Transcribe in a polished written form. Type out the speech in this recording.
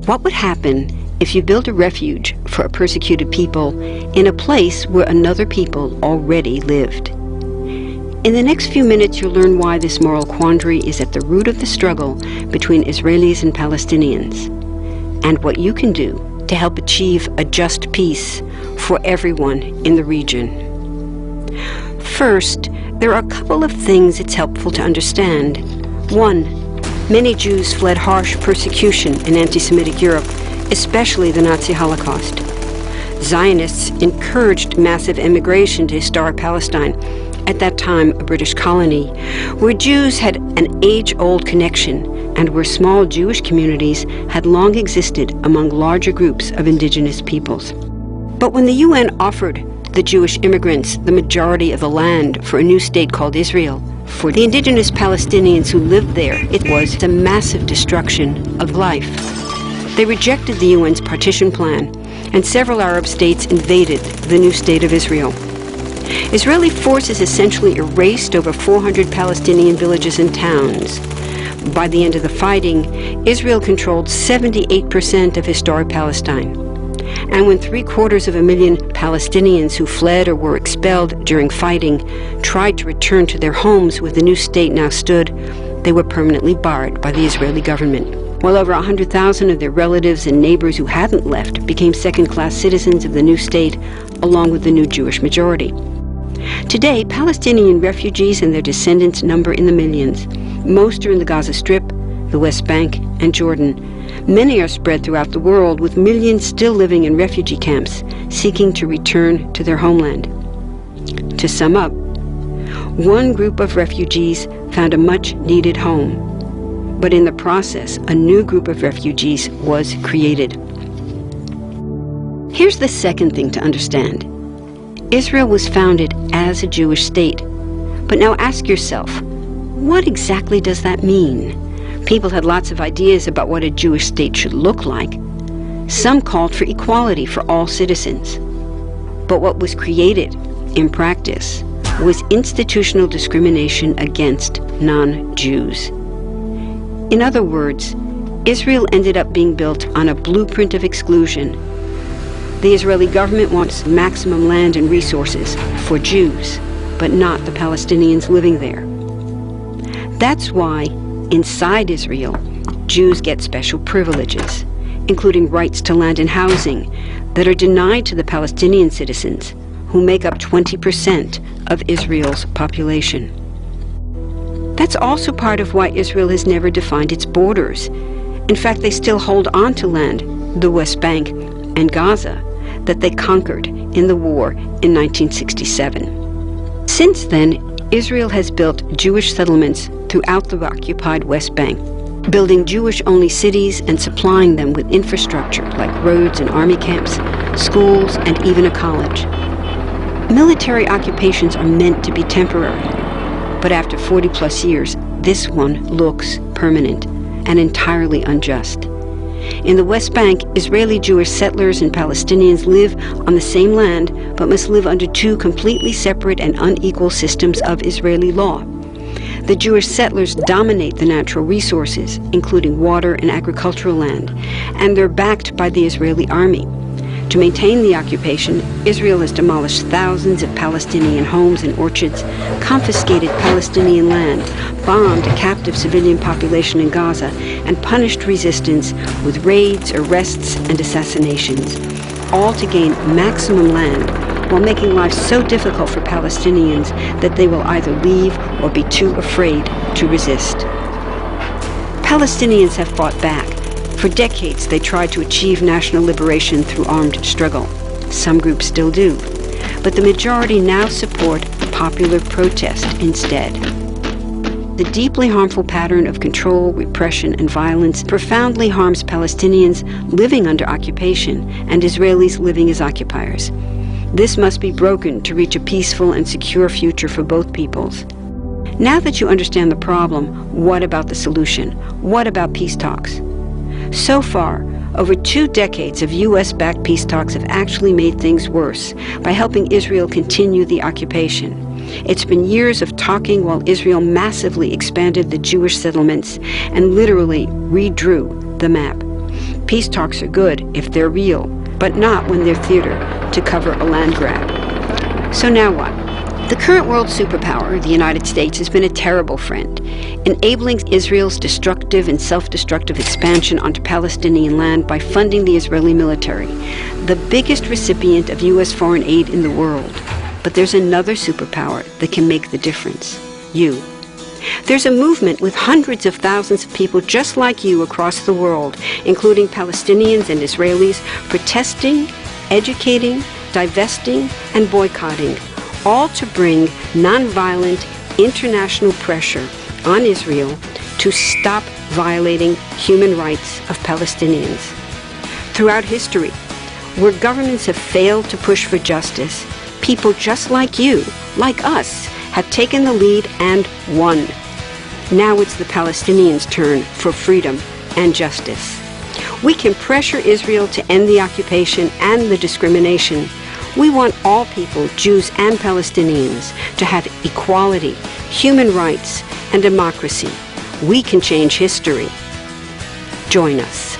What would happen if you built a refuge for a persecuted people in a place where another people already lived? In the next few minutes, you'll learn why this moral quandary is at the root of the struggle between Israelis and Palestinians, and what you can do to help achieve a just peace for everyone in the region. First, there are a couple of things it's helpful to understand. One, many Jews fled harsh persecution in anti-Semitic Europe, especially the Nazi Holocaust. Zionists encouraged massive immigration to historic Palestine, at that time a British colony, where Jews had an age-old connection and where small Jewish communities had long existed among larger groups of indigenous peoples. But when the UN offered the Jewish immigrants the majority of the land for a new state called Israel, for the indigenous Palestinians who lived there, it was a massive destruction of life. They rejected the UN's partition plan, and several Arab states invaded the new state of Israel. Israeli forces essentially erased over 400 Palestinian villages and towns. By the end of the fighting, Israel controlled 78% of historic Palestine. And when 750,000 Palestinians who fled or were expelled during fighting tried to return to their homes where the new state now stood, they were permanently barred by the Israeli government. While over 100,000 of their relatives and neighbors who hadn't left became second-class citizens of the new state, along with the new Jewish majority. Today, Palestinian refugees and their descendants number in the millions. Most are in the Gaza Strip, the West Bank, and Jordan. Many are spread throughout the world, with millions still living in refugee camps, seeking to return to their homeland. To sum up, one group of refugees found a much-needed home, but in the process, a new group of refugees was created. Here's the second thing to understand. Israel was founded as a Jewish state. But now ask yourself, what exactly does that mean? People had lots of ideas about what a Jewish state should look like. Some called for equality for all citizens. But what was created, in practice, was institutional discrimination against non-Jews. In other words, Israel ended up being built on a blueprint of exclusion. The Israeli government wants maximum land and resources for Jews, but not the Palestinians living there. That's why, inside Israel, Jews get special privileges, including rights to land and housing, that are denied to the Palestinian citizens, who make up 20% of Israel's population. That's also part of why Israel has never defined its borders. In fact, they still hold on to land, the West Bank and Gaza, that they conquered in the war in 1967. Since then, Israel has built Jewish settlements throughout the occupied West Bank, building Jewish-only cities and supplying them with infrastructure like roads and army camps, schools, and even a college. Military occupations are meant to be temporary, but after 40-plus years, this one looks permanent and entirely unjust. In the West Bank, Israeli Jewish settlers and Palestinians live on the same land, but must live under two completely separate and unequal systems of Israeli law. The Jewish settlers dominate the natural resources, including water and agricultural land, and they're backed by the Israeli army. To maintain the occupation, Israel has demolished thousands of Palestinian homes and orchards, confiscated Palestinian land, bombed a captive civilian population in Gaza, and punished resistance with raids, arrests, and assassinations, all to gain maximum land while making life so difficult for Palestinians that they will either leave or be too afraid to resist. Palestinians have fought back. For decades, they tried to achieve national liberation through armed struggle. Some groups still do, but the majority now support popular protest instead. The deeply harmful pattern of control, repression, and violence profoundly harms Palestinians living under occupation and Israelis living as occupiers. This must be broken to reach a peaceful and secure future for both peoples. Now that you understand the problem, what about the solution? What about peace talks? So far, over 2 decades of U.S.-backed peace talks have actually made things worse by helping Israel continue the occupation. It's been years of talking while Israel massively expanded the Jewish settlements and literally redrew the map. Peace talks are good if they're real, but not when they're theater to cover a land grab. So now what? The current world superpower, the United States, has been a terrible friend, enabling Israel's destructive and self-destructive expansion onto Palestinian land by funding the Israeli military, the biggest recipient of U.S. foreign aid in the world. But there's another superpower that can make the difference: you. There's a movement with hundreds of thousands of people just like you across the world, including Palestinians and Israelis, protesting, educating, divesting, and boycotting, all to bring nonviolent international pressure on Israel to stop violating human rights of Palestinians. Throughout history, where governments have failed to push for justice, people just like you, like us, have taken the lead and won. Now it's the Palestinians' turn for freedom and justice. We can pressure Israel to end the occupation and the discrimination. We want all people, Jews and Palestinians, to have equality, human rights, and democracy. We can change history. Join us.